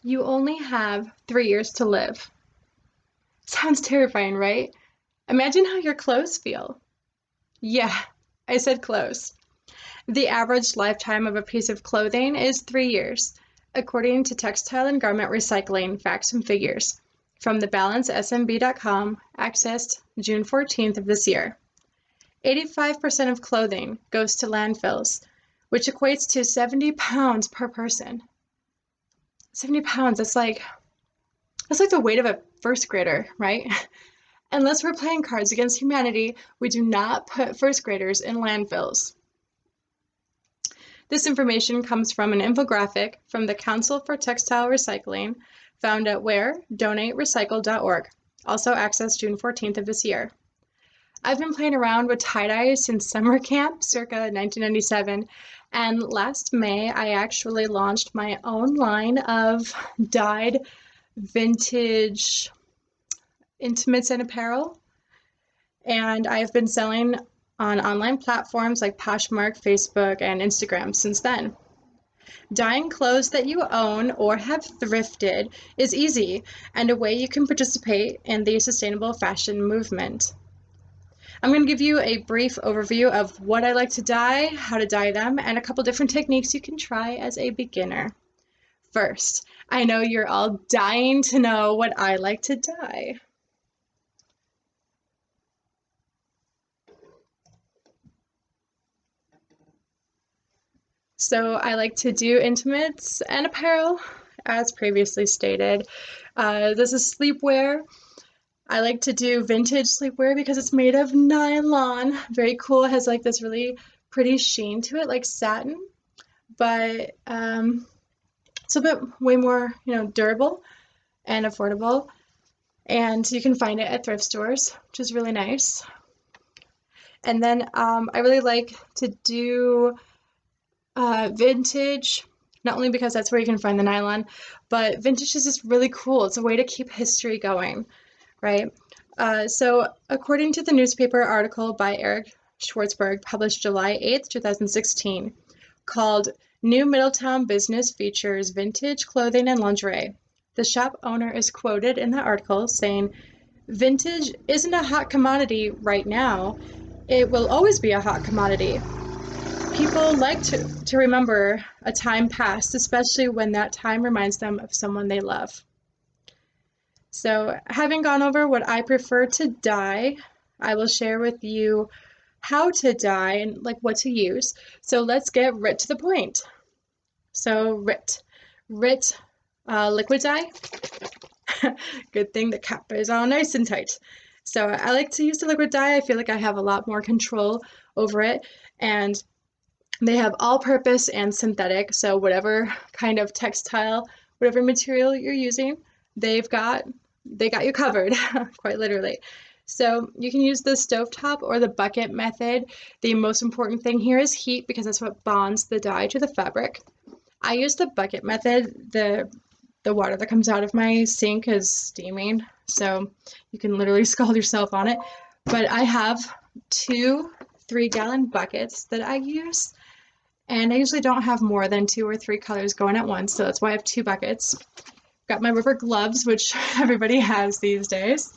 You only have 3 years to live. Sounds terrifying, right? Imagine how your clothes feel. Yeah, I said clothes. The average lifetime of a piece of clothing is 3 years, according to Textile and Garment Recycling Facts and Figures from thebalancesmb.com, accessed June 14th of this year. 85% of clothing goes to landfills, which equates to 70 pounds per person. 70 pounds, that's like the weight of a first grader, right? Unless we're playing Cards Against Humanity, we do not put first graders in landfills. This information comes from an infographic from the Council for Textile Recycling, found at donaterecycle.org, also accessed June 14th of this year. I've been playing around with tie-dye since summer camp, circa 1997, and last May I actually launched my own line of dyed vintage intimates and apparel, and I've been selling on online platforms like Poshmark, Facebook, and Instagram since then. Dyeing clothes that you own or have thrifted is easy and a way you can participate in the sustainable fashion movement. I'm going to give you a brief overview of what I like to dye, how to dye them, and a couple different techniques you can try as a beginner. First, I know you're all dying to know what I like to dye. So I like to do intimates and apparel, as previously stated. This is sleepwear. I like to do vintage sleepwear because it's made of nylon. Very cool. It has like this really pretty sheen to it, like satin, but it's a bit way more, durable and affordable. And you can find it at thrift stores, which is really nice. And then I really like to do vintage, not only because that's where you can find the nylon, but vintage is just really cool. It's a way to keep history going, right? So according to the newspaper article by Eric Schwartzberg, published July 8th, 2016, called New Middletown Business Features Vintage Clothing and Lingerie, the shop owner is quoted in the article saying, "Vintage isn't a hot commodity right now. It will always be a hot commodity. People like to remember a time past, especially when that time reminds them of someone they love." So, having gone over what I prefer to dye, I will share with you how to dye and like what to use. So let's get right to the point. So RIT liquid dye. Good thing the cap is all nice and tight. So I like to use the liquid dye. I feel like I have a lot more control over it, and they have all-purpose and synthetic. So whatever kind of textile, whatever material you're using, they got you covered, quite literally. So you can use the stovetop or the bucket method. The most important thing here is heat because that's what bonds the dye to the fabric. I use the bucket method. The water that comes out of my sink is steaming, so you can literally scald yourself on it. But I have 2 3-gallon buckets that I use, and I usually don't have more than 2 or 3 colors going at once, so that's why I have 2 buckets. Got my rubber gloves, which everybody has these days.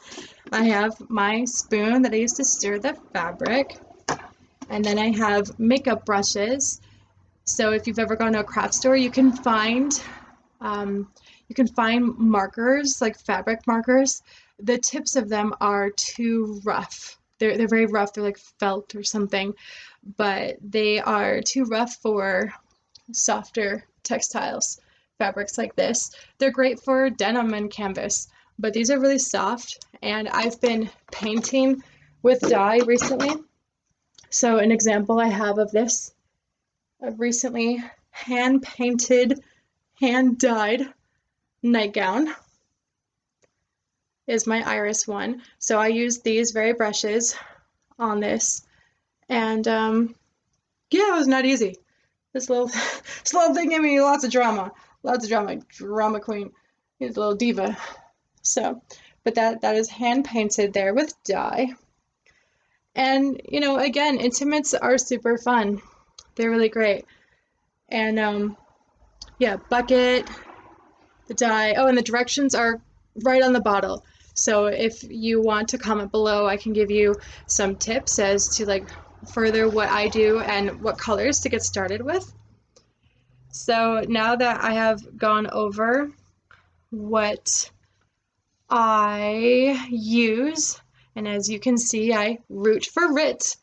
I have my spoon that I use to stir the fabric, and then I have makeup brushes. So if you've ever gone to a craft store, you can find markers, like fabric markers. The tips of them are too rough. They're very rough. They're like felt or something, but they are too rough for softer textiles, fabrics like this. They're great for denim and canvas, but these are really soft, and I've been painting with dye recently. So an example I have of this, I've recently hand-painted, hand-dyed nightgown is my iris one. So I use these very brushes on this, and yeah, it was not easy. This little thing gave me lots of drama, drama queen. He's a little diva. So, but that is hand painted there with dye. And again, intimates are super fun. They're really great. And yeah, bucket, the dye. Oh, and the directions are right on the bottle. So if you want to comment below, I can give you some tips as to like further what I do and what colors to get started with. So now that I have gone over what I use, and as you can see, I root for RIT,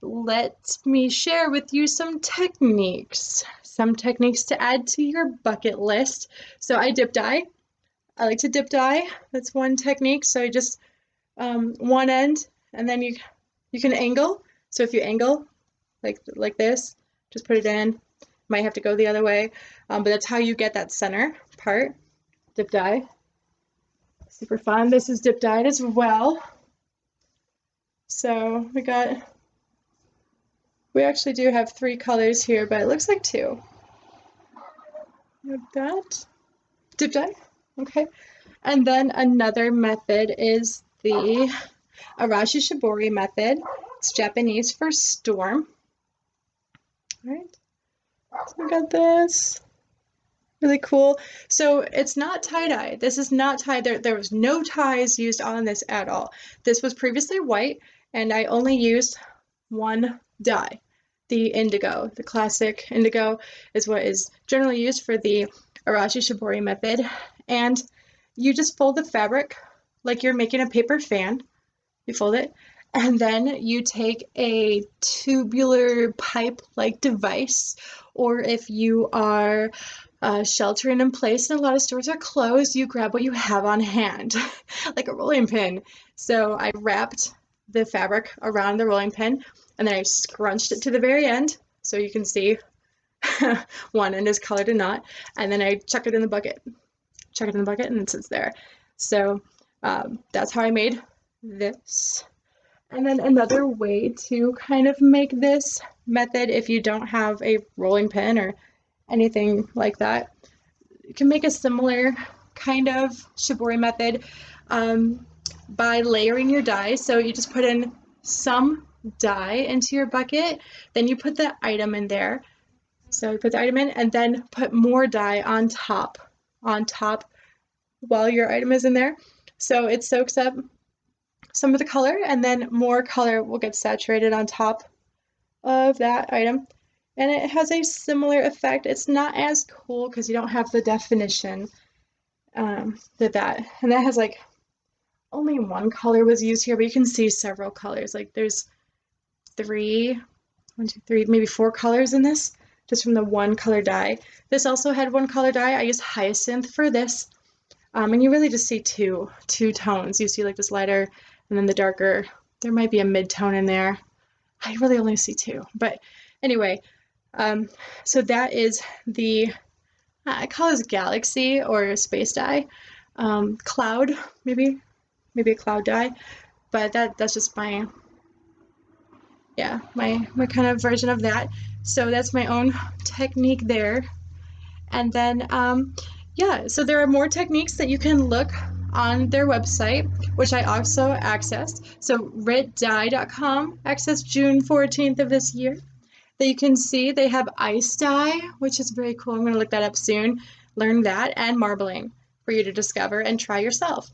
let me share with you some techniques to add to your bucket list. So I dip dye. I like to dip dye. That's one technique. So you just one end, and then you can angle. So if you angle like this, just put it in. Might have to go the other way, but that's how you get that center part. Dip dye. Super fun. This is dip dyed as well. So we actually do have 3 colors here, but it looks like 2. Like that. Dip dye. Okay. And then another method is the Arashi Shibori method. It's Japanese for storm. All right. So we got this. Really cool. So it's not tie-dye. This is not tie. There was no ties used on this at all. This was previously white, and I only used one dye. The indigo, the classic indigo, is what is generally used for the Arashi Shibori method. And you just fold the fabric like you're making a paper fan. You fold it, and then you take a tubular pipe-like device, or if you are sheltering in place and a lot of stores are closed, you grab what you have on hand, like a rolling pin. So I wrapped the fabric around the rolling pin, and then I scrunched it to the very end, so you can see one end is colored and not, and then I chuck it in the bucket. Chuck it in the bucket, and it sits there. So that's how I made this. And then another way to kind of make this method, if you don't have a rolling pin or anything like that, you can make a similar kind of shibori method by layering your dye. So you just put in some dye into your bucket, then you put the item in there. So you put the item in and then put more dye on top while your item is in there. So it soaks up some of the color, and then more color will get saturated on top of that item. And it has a similar effect. It's not as cool because you don't have the definition and that has like only one color was used here, but you can see several colors. Like there's 3, 1, 2, 3, maybe 4 colors in this, just from the one color dye. This also had one color dye. I used hyacinth for this. And you really just see two tones. You see like this lighter and then the darker. There might be a mid-tone in there. I really only see 2. But anyway, so that is the, I call this galaxy or space dye. Cloud, maybe a cloud dye. But that's just my kind of version of that. So that's my own technique there. And then, so there are more techniques that you can look on their website, which I also accessed. So ritdye.com, accessed June 14th of this year. That you can see they have ice dye, which is very cool. I'm going to look that up soon, learn that, and marbling for you to discover and try yourself.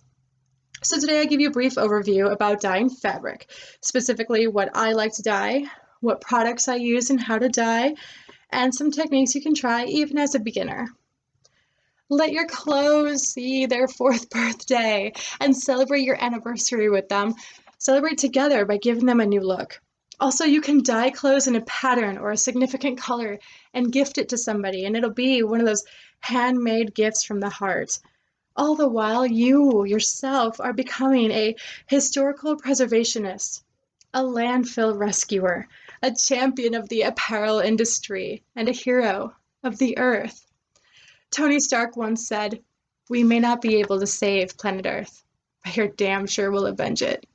So today I give you a brief overview about dyeing fabric, specifically what I like to dye, what products I use and how to dye, and some techniques you can try even as a beginner. Let your clothes see their 4th birthday and celebrate your anniversary with them. Celebrate together by giving them a new look. Also, you can dye clothes in a pattern or a significant color and gift it to somebody, and it'll be one of those handmade gifts from the heart. All the while, you yourself are becoming a historical preservationist, a landfill rescuer, a champion of the apparel industry, and a hero of the earth. Tony Stark once said, "We may not be able to save planet Earth, but you're damn sure we'll avenge it."